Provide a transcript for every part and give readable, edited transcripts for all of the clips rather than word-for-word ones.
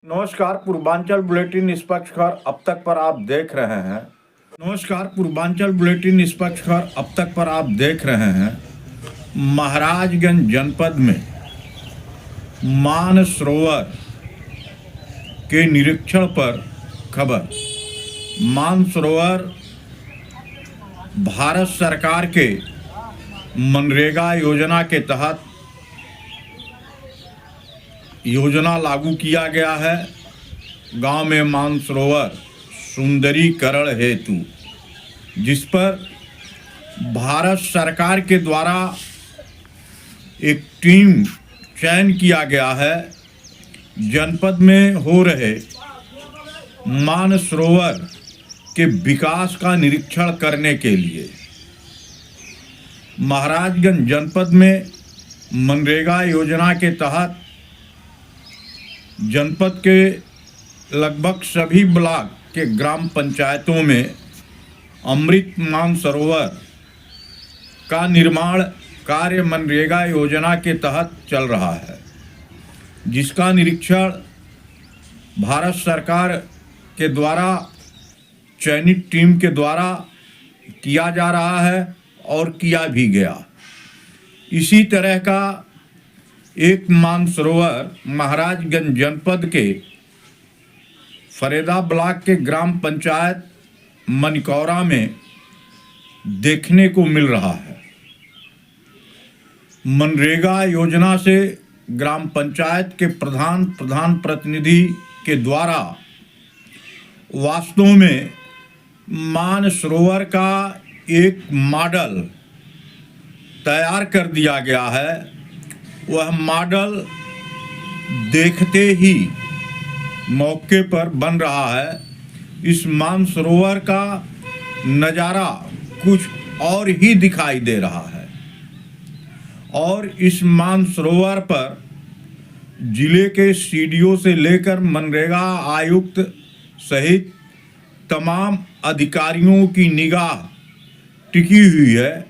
नमस्कार, पूर्वांचल बुलेटिन निष्पक्ष खबर अब तक पर आप देख रहे हैं। नमस्कार, पूर्वांचल बुलेटिन निष्पक्ष खबर अब तक पर आप देख रहे हैं। महाराजगंज जनपद में मानसरोवर के निरीक्षण पर खबर। मानसरोवर भारत सरकार के मनरेगा योजना के तहत योजना लागू किया गया है। गांव में मानसरोवर सुंदरीकरण हेतु, जिस पर भारत सरकार के द्वारा एक टीम चयन किया गया है। जनपद में हो रहे मानसरोवर के विकास का निरीक्षण करने के लिए महाराजगंज जनपद में मनरेगा योजना के तहत जनपद के लगभग सभी ब्लॉक के ग्राम पंचायतों में अमृत मानसरोवर का निर्माण कार्य मनरेगा योजना के तहत चल रहा है, जिसका निरीक्षण भारत सरकार के द्वारा चयनित टीम के द्वारा किया जा रहा है और किया भी गया। इसी तरह का एक मानसरोवर महाराजगंज जनपद के फरेदा ब्लॉक के ग्राम पंचायत मनकौरा में देखने को मिल रहा है। मनरेगा योजना से ग्राम पंचायत के प्रधान प्रतिनिधि के द्वारा वास्तव में मानसरोवर का एक मॉडल तैयार कर दिया गया है। वह मॉडल देखते ही मौके पर बन रहा है। इस मानसरोवर का नज़ारा कुछ और ही दिखाई दे रहा है और इस मानसरोवर पर जिले के सीडीओ से लेकर मनरेगा आयुक्त सहित तमाम अधिकारियों की निगाह टिकी हुई है।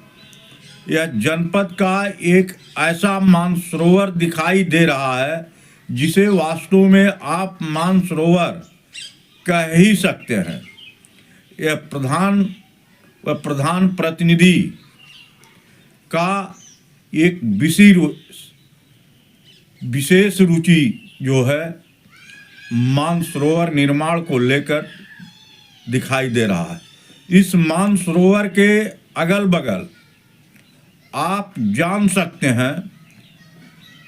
यह जनपद का एक ऐसा मानसरोवर दिखाई दे रहा है जिसे वास्तव में आप मानसरोवर कह ही सकते हैं। यह प्रधान प्रतिनिधि का एक विशेष रुचि जो है मानसरोवर निर्माण को लेकर दिखाई दे रहा है। इस मानसरोवर के अगल बगल आप जान सकते हैं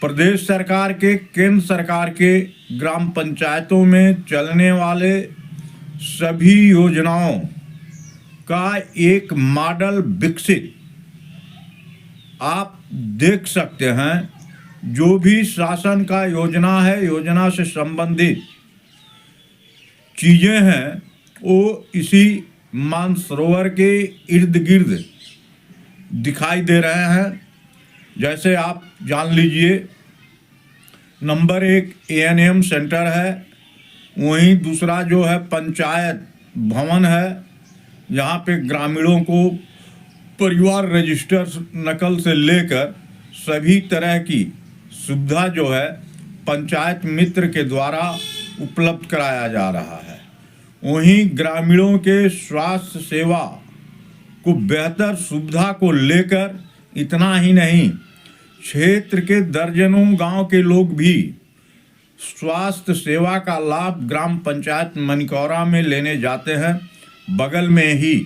प्रदेश सरकार के, केंद्र सरकार के ग्राम पंचायतों में चलने वाले सभी योजनाओं का एक मॉडल विकसित आप देख सकते हैं। जो भी शासन का योजना है, योजना से संबंधित चीज़ें हैं, वो इसी मानसरोवर के इर्द गिर्द दिखाई दे रहे हैं। जैसे आप जान लीजिए, नंबर 1 एएनएम सेंटर है, वहीं दूसरा जो है पंचायत भवन है, जहाँ पे ग्रामीणों को परिवार रजिस्टर नकल से लेकर सभी तरह की सुविधा जो है पंचायत मित्र के द्वारा उपलब्ध कराया जा रहा है। वहीं ग्रामीणों के स्वास्थ्य सेवा को बेहतर सुविधा को लेकर इतना ही नहीं, क्षेत्र के दर्जनों गांव के लोग भी स्वास्थ्य सेवा का लाभ ग्राम पंचायत मनकौरा में लेने जाते हैं। बगल में ही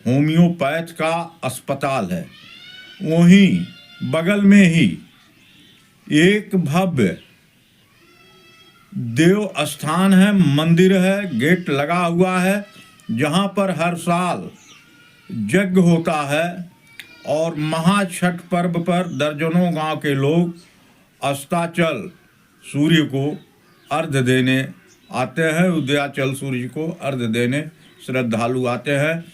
होम्योपैथ का अस्पताल है, वहीं बगल में ही एक भव्य देव स्थान है, मंदिर है, गेट लगा हुआ है, जहां पर हर साल यज्ञ होता है और महाछठ पर्व पर दर्जनों गांव के लोग अस्ताचल सूर्य को अर्घ्य देने आते हैं, उदयाचल सूर्य को अर्घ्य देने श्रद्धालु आते हैं।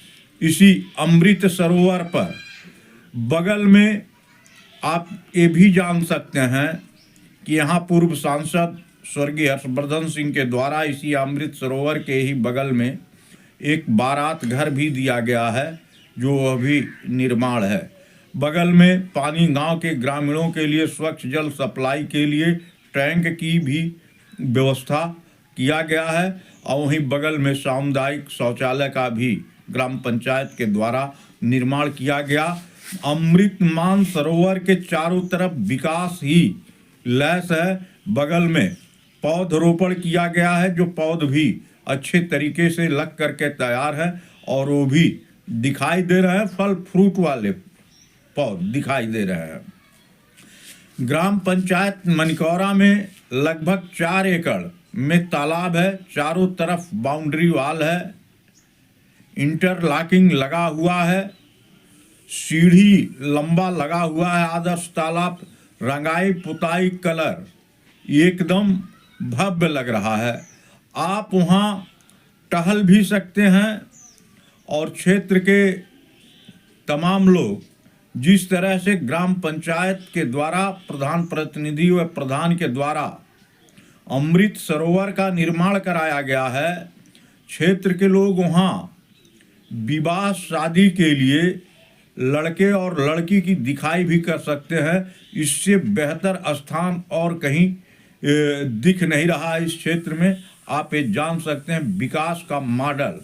इसी अमृत सरोवर पर बगल में आप ये भी जान सकते हैं कि यहाँ पूर्व सांसद स्वर्गीय हर्षवर्धन सिंह के द्वारा इसी अमृत सरोवर के ही बगल में एक बारात घर भी दिया गया है, जो अभी निर्माण है। बगल में पानी गांव के ग्रामीणों के लिए स्वच्छ जल सप्लाई के लिए टैंक की भी व्यवस्था किया गया है। और वहीं बगल में सामुदायिक शौचालय का भी ग्राम पंचायत के द्वारा निर्माण किया गया। अमृत मानसरोवर के चारों तरफ विकास ही लैस है। बगल में पौधरोपण किया गया है, जो पौध भी अच्छे तरीके से लग करके तैयार है और वो भी दिखाई दे रहे हैं, फल फ्रूट वाले पौध दिखाई दे रहे हैं। ग्राम पंचायत मनिकौरा में लगभग 4 एकड़ में तालाब है, चारों तरफ बाउंड्री वाल है, इंटरलॉकिंग लगा हुआ है, सीढ़ी लंबा लगा हुआ है, आदर्श तालाब, रंगाई पुताई कलर एकदम भव्य लग रहा है। आप वहाँ टहल भी सकते हैं और क्षेत्र के तमाम लोग जिस तरह से ग्राम पंचायत के द्वारा प्रधान प्रतिनिधि व प्रधान के द्वारा अमृत सरोवर का निर्माण कराया गया है, क्षेत्र के लोग वहाँ विवाह शादी के लिए लड़के और लड़की की दिखाई भी कर सकते हैं। इससे बेहतर स्थान और कहीं दिख नहीं रहा है इस क्षेत्र में। आप ये जान सकते हैं विकास का मॉडल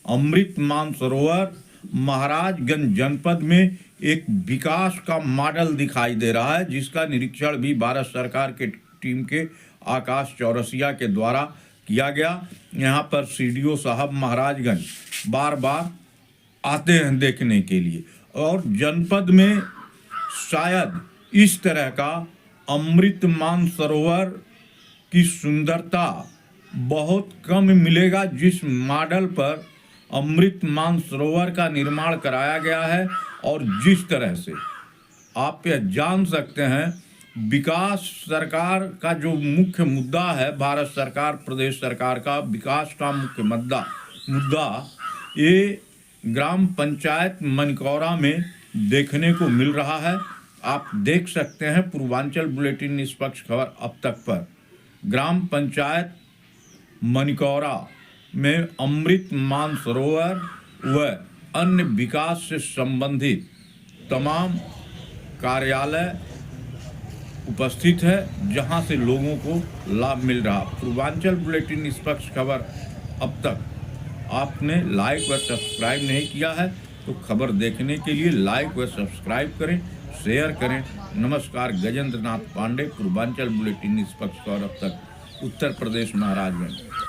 अमृत मानसरोवर महाराजगंज जनपद में एक विकास का मॉडल दिखाई दे रहा है, जिसका निरीक्षण भी भारत सरकार के टीम के आकाश चौरसिया के द्वारा किया गया। यहाँ पर सीडीओ साहब महाराजगंज बार बार आते हैं देखने के लिए, और जनपद में शायद इस तरह का अमृत मानसरोवर की सुंदरता बहुत कम मिलेगा। जिस मॉडल पर अमृत मानसरोवर का निर्माण कराया गया है और जिस तरह से आप यह जान सकते हैं विकास सरकार का जो मुख्य मुद्दा है, भारत सरकार प्रदेश सरकार का विकास का मुख्य मुद्दा ये ग्राम पंचायत मनिकौरा में देखने को मिल रहा है। आप देख सकते हैं पूर्वांचल बुलेटिन निष्पक्ष खबर अब तक पर ग्राम पंचायत मनिकौरा में अमृत मानसरोवर व अन्य विकास से संबंधित तमाम कार्यालय उपस्थित है, जहां से लोगों को लाभ मिल रहा। पूर्वांचल बुलेटिन निष्पक्ष खबर अब तक आपने लाइक व सब्सक्राइब नहीं किया है तो खबर देखने के लिए लाइक व सब्सक्राइब करें, शेयर करें। नमस्कार, गजेंद्र नाथ पांडे, पूर्वांचल बुलेटिन निष्पक्ष खबर अब तक, उत्तर प्रदेश, महाराजगंज।